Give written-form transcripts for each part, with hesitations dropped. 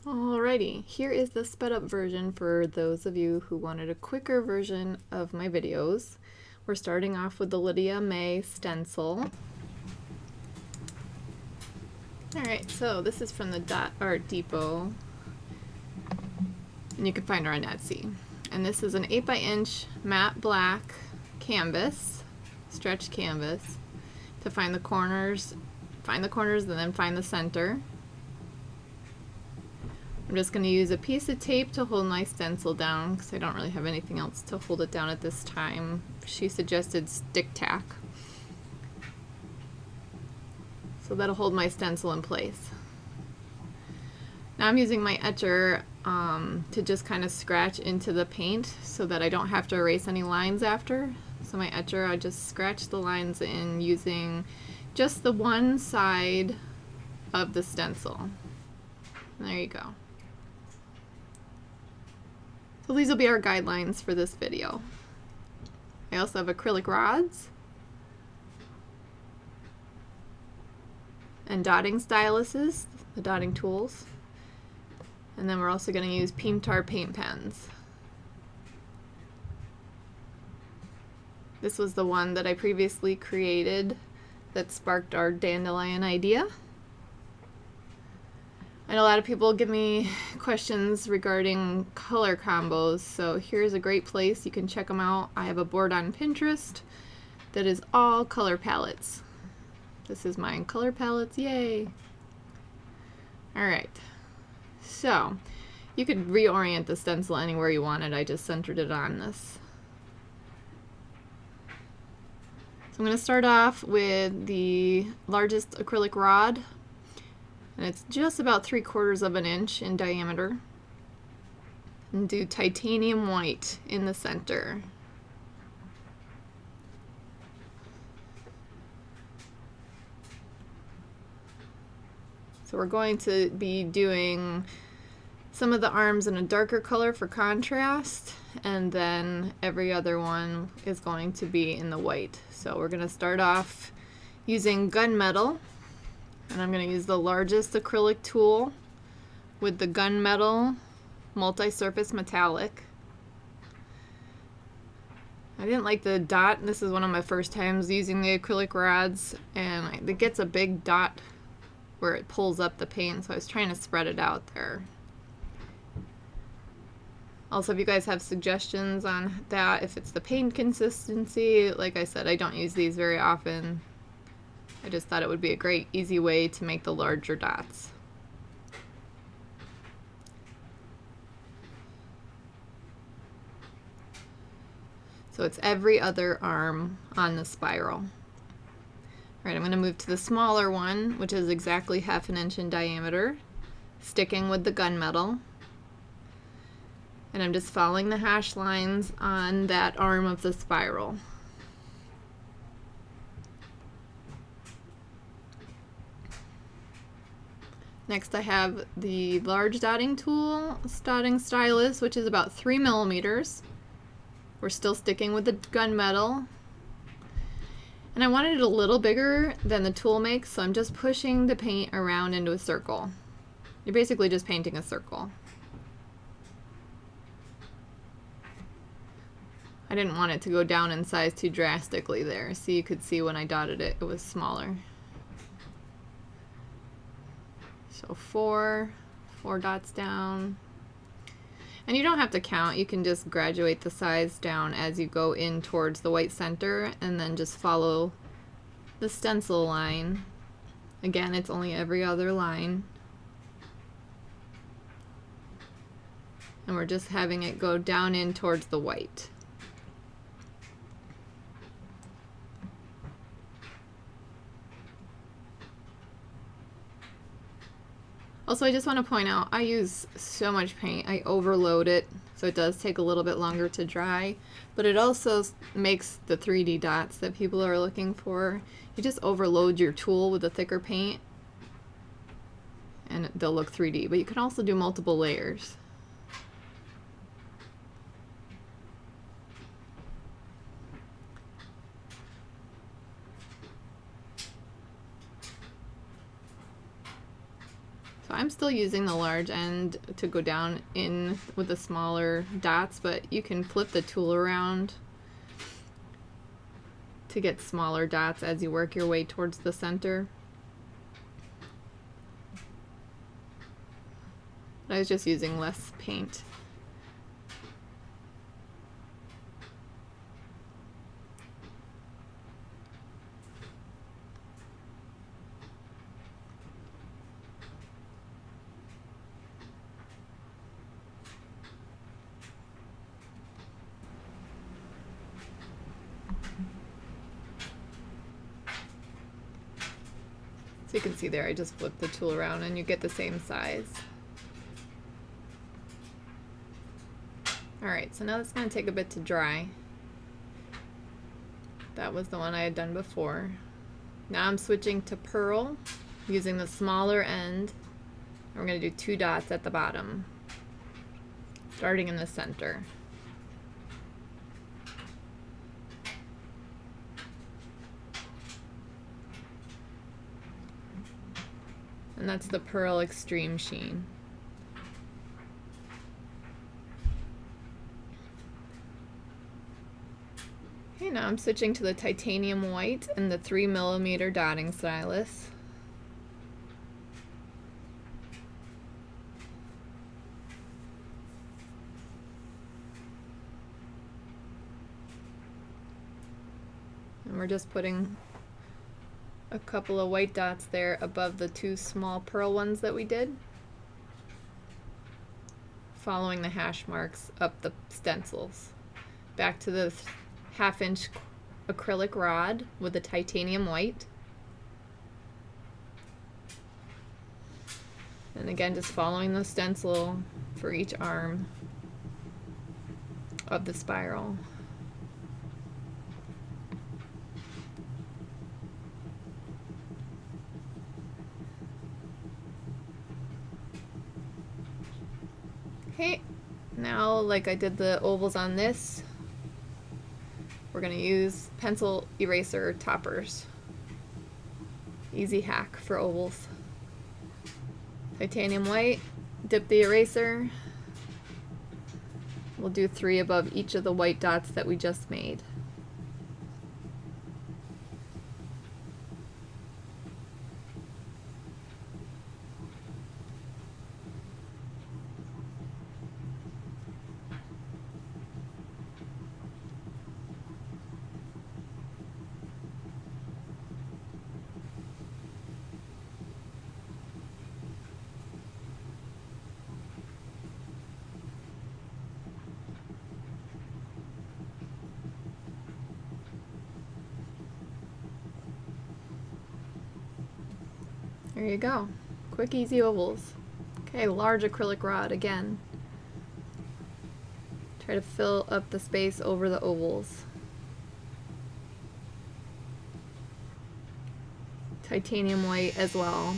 Alrighty, here is the sped up version for those of you who wanted a quicker version of my videos. We're starting off with the Lydia May stencil. Alright, so this is from the Dot Art Depot, and you can find her on Etsy. And this is an 8x-inch matte black canvas, stretched canvas, to find the corners and then find the center. I'm just going to use a piece of tape to hold my stencil down because I don't really have anything else to hold it down at this time. She suggested stick tack. So that'll hold my stencil in place. Now I'm using my etcher to just kind of scratch into the paint so that I don't have to erase any lines after. So my etcher, I just scratch the lines in using just the one side of the stencil. And there you go. So these will be our guidelines for this video. I also have acrylic rods and dotting styluses, the dotting tools. And then we're also going to use Pintar paint pens. This was the one that I previously created that sparked our dandelion idea. I know a lot of people give me questions regarding color combos, so here's a great place. You can check them out. I have a board on Pinterest that is all color palettes. This is mine, color palettes, yay! Alright, so you could reorient the stencil anywhere you wanted. I just centered it on this. So I'm going to start off with the largest acrylic rod. And it's just about 3/4 of an inch in diameter. And do titanium white in the center. So we're going to be doing some of the arms in a darker color for contrast, and then every other one is going to be in the white. So we're going to start off using gunmetal. And I'm going to use the largest acrylic tool with the gunmetal multi-surface metallic. I didn't like the dot. This is one of my first times using the acrylic rods, and it gets a big dot where it pulls up the paint, so I was trying to spread it out there. Also, if you guys have suggestions on that, if it's the paint consistency, like I said, I don't use these very often. I just thought it would be a great, easy way to make the larger dots. So it's every other arm on the spiral. Alright, I'm going to move to the smaller one, which is exactly 1/2 inch in diameter, sticking with the gunmetal. And I'm just following the hash lines on that arm of the spiral. Next I have the large dotting tool, dotting stylus, which is about 3 millimeters. We're still sticking with the gunmetal. And I wanted it a little bigger than the tool makes, so I'm just pushing the paint around into a circle. You're basically just painting a circle. I didn't want it to go down in size too drastically there, so you could see when I dotted it, it was smaller. So four dots down. And you don't have to count, you can just graduate the size down as you go in towards the white center and then just follow the stencil line. Again, it's only every other line. And we're just having it go down in towards the white. Also, I just want to point out, I use so much paint, I overload it, so it does take a little bit longer to dry, but it also makes the 3D dots that people are looking for. You just overload your tool with a thicker paint, and they'll look 3D, but you can also do multiple layers. I'm still using the large end to go down in with the smaller dots, but you can flip the tool around to get smaller dots as you work your way towards the center. I was just using less paint. So you can see there, I just flipped the tool around and you get the same size. Alright, so now it's going to take a bit to dry. That was the one I had done before. Now I'm switching to pearl, using the smaller end. We're going to do 2 dots at the bottom, starting in the center. And that's the Pearl Extreme Sheen. Okay, now I'm switching to the titanium white and the 3mm dotting stylus. And we're just putting a couple of white dots there above the 2 small pearl ones that we did, following the hash marks up the stencils. Back to the 1/2 inch acrylic rod with the titanium white. And again, just following the stencil for each arm of the spiral. Okay, now like I did the ovals on this, we're going to use pencil eraser toppers. Easy hack for ovals. Titanium white, dip the eraser. We'll do 3 above each of the white dots that we just made. There you go. Quick, easy ovals. Okay, large acrylic rod again. Try to fill up the space over the ovals. Titanium white as well.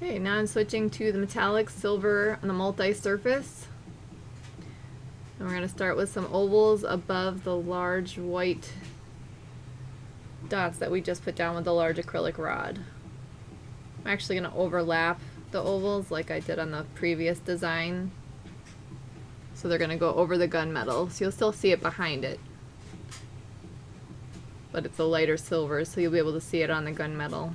Okay, now I'm switching to the metallic silver on the multi-surface. And we're going to start with some ovals above the large white dots that we just put down with the large acrylic rod. I'm actually going to overlap the ovals like I did on the previous design. So they're going to go over the gunmetal, so you'll still see it behind it. But it's a lighter silver, so you'll be able to see it on the gunmetal.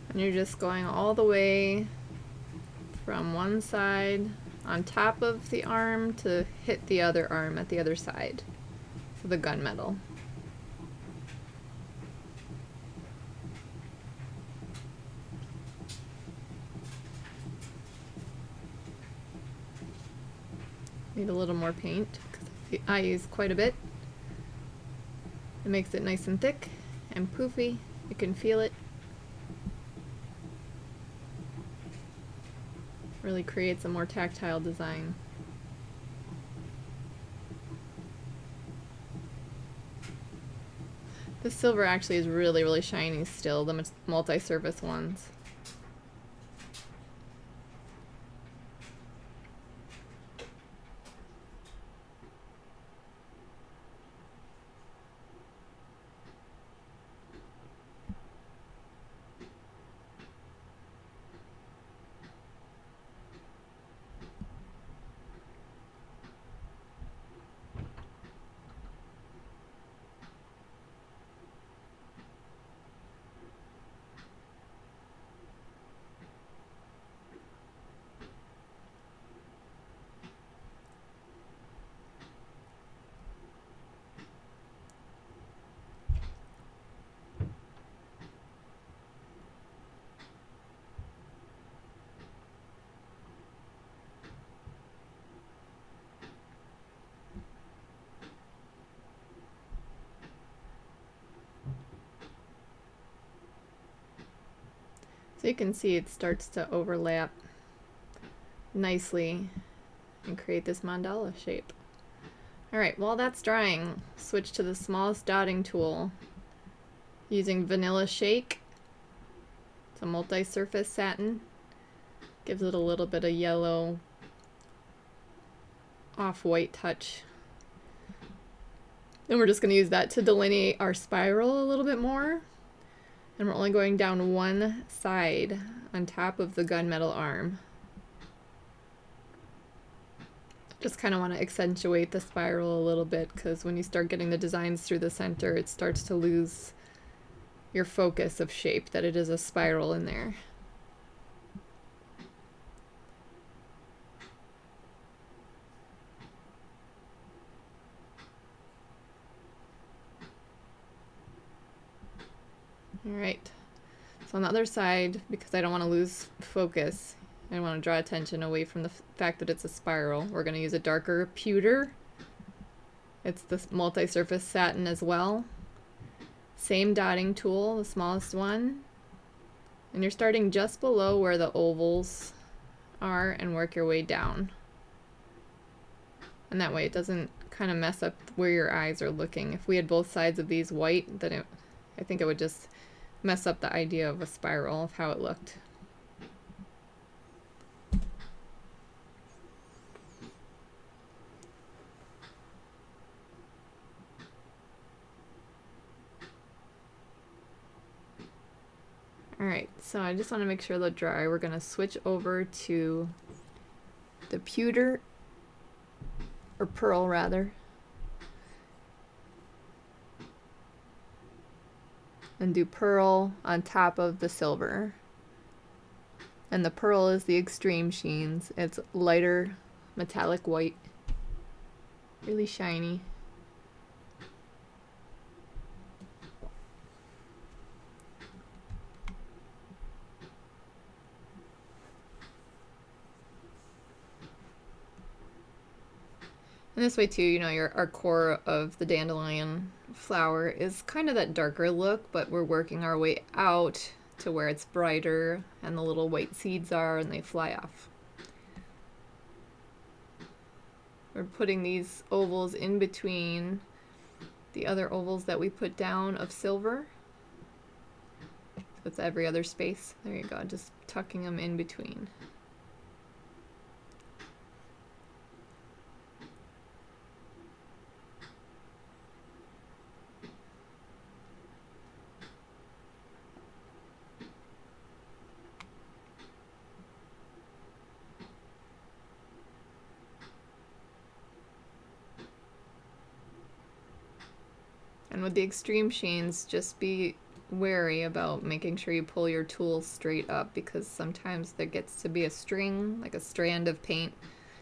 And you're just going all the way from one side on top of the arm to hit the other arm at the other side for the gunmetal. Need a little more paint because I use quite a bit. It makes it nice and thick and poofy. You can feel it. Really creates a more tactile design. This silver actually is really, really shiny still, the multi-surface ones. So you can see it starts to overlap nicely and create this mandala shape. Alright, while that's drying, switch to the smallest dotting tool using Vanilla Shake. It's a multi-surface satin. Gives it a little bit of yellow off-white touch. And we're just going to use that to delineate our spiral a little bit more. And we're only going down one side on top of the gunmetal arm. Just kind of want to accentuate the spiral a little bit because when you start getting the designs through the center, it starts to lose your focus of shape, that it is a spiral in there. Alright, so on the other side, because I don't want to lose focus, I want to draw attention away from the fact that it's a spiral, we're going to use a darker pewter. It's the multi-surface satin as well. Same dotting tool, the smallest one. And you're starting just below where the ovals are and work your way down. And that way it doesn't kind of mess up where your eyes are looking. If we had both sides of these white, then I think it would just mess up the idea of a spiral of how it looked. Alright, so I just want to make sure they're dry. We're going to switch over to the pewter, or pearl rather, and do pearl on top of the silver. And the pearl is the extreme sheens. It's lighter metallic white, really shiny. And this way too, you know, our core of the dandelion flower is kind of that darker look, but we're working our way out to where it's brighter and the little white seeds are and they fly off. We're putting these ovals in between the other ovals that we put down of silver. So it's every other space. There you go, just tucking them in between. And with the extreme sheens, just be wary about making sure you pull your tool straight up, because sometimes there gets to be a string, like a strand of paint,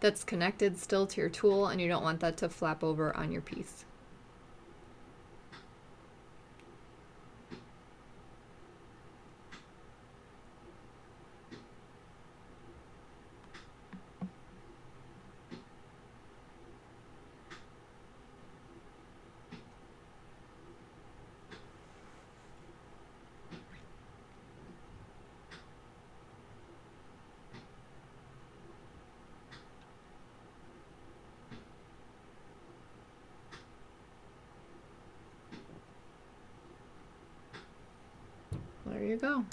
that's connected still to your tool, and you don't want that to flap over on your piece. There you go.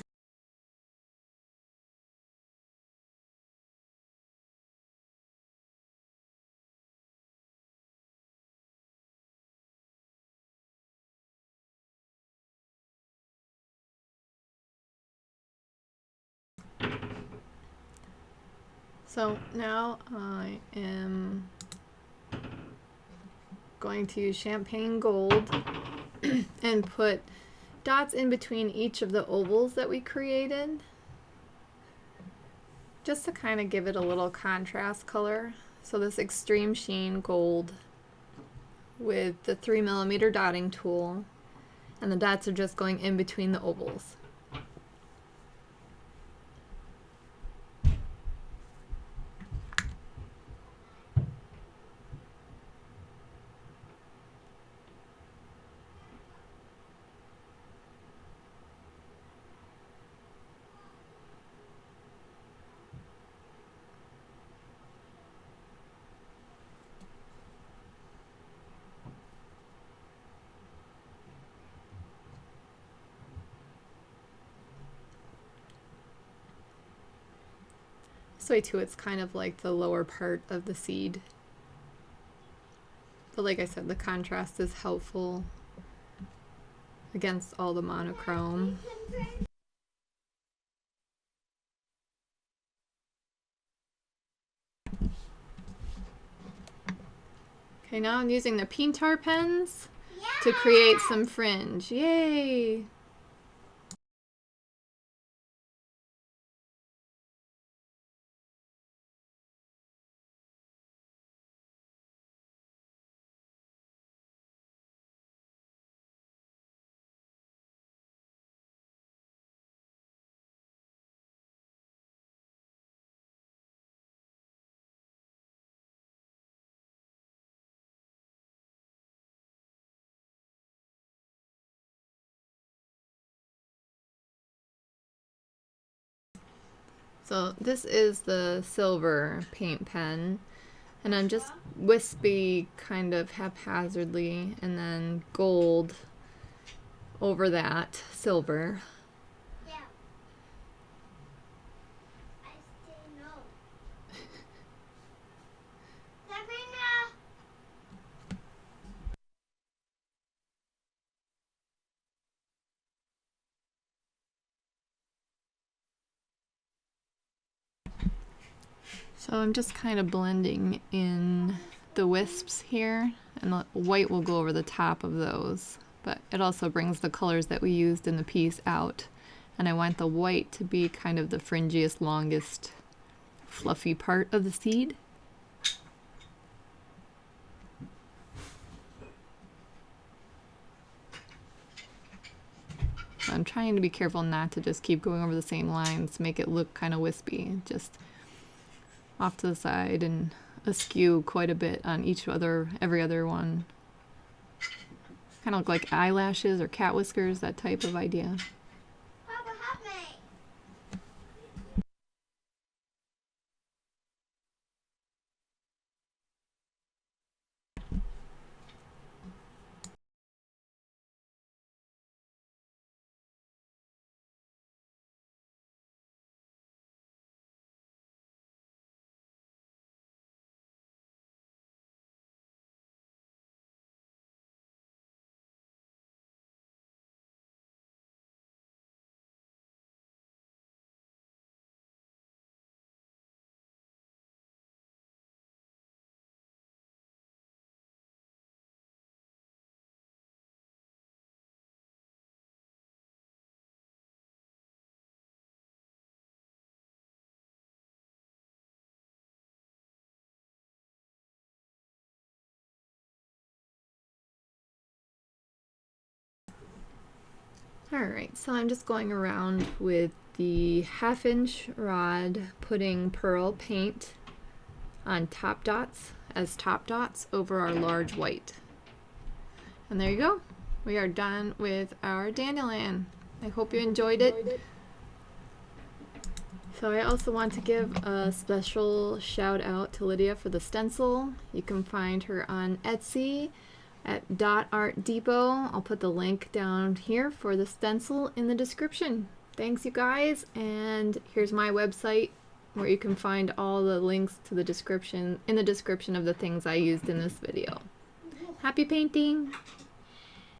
So now I am going to use champagne gold and put dots in between each of the ovals that we created, just to kind of give it a little contrast color. So this extreme sheen gold with the 3mm dotting tool, and the dots are just going in between the ovals. This way too, it's kind of like the lower part of the seed. But like I said, the contrast is helpful against all the monochrome. Okay, now I'm using the Pintar pens to create some fringe. Yay! So this is the silver paint pen, and I'm just wispy kind of haphazardly, and then gold over that silver. Yeah. I still know. Sabrina! So I'm just kind of blending in the wisps here, and the white will go over the top of those, but it also brings the colors that we used in the piece out. And I want the white to be kind of the fringiest, longest, fluffy part of the seed. I'm trying to be careful not to just keep going over the same lines to make it look kind of wispy, just off to the side and askew quite a bit on every other one. Kind of look like eyelashes or cat whiskers, that type of idea. Alright, so I'm just going around with the 1/2" rod, putting pearl paint on top dots as top dots over our large white. And there you go. We are done with our dandelion. I hope you enjoyed it. So I also want to give a special shout out to Lydia for the stencil. You can find her on Etsy at .Art Depot. I'll put the link down here for the stencil in the description. Thanks you guys, and here's my website where you can find all the links to the description of the things I used in this video. Happy painting!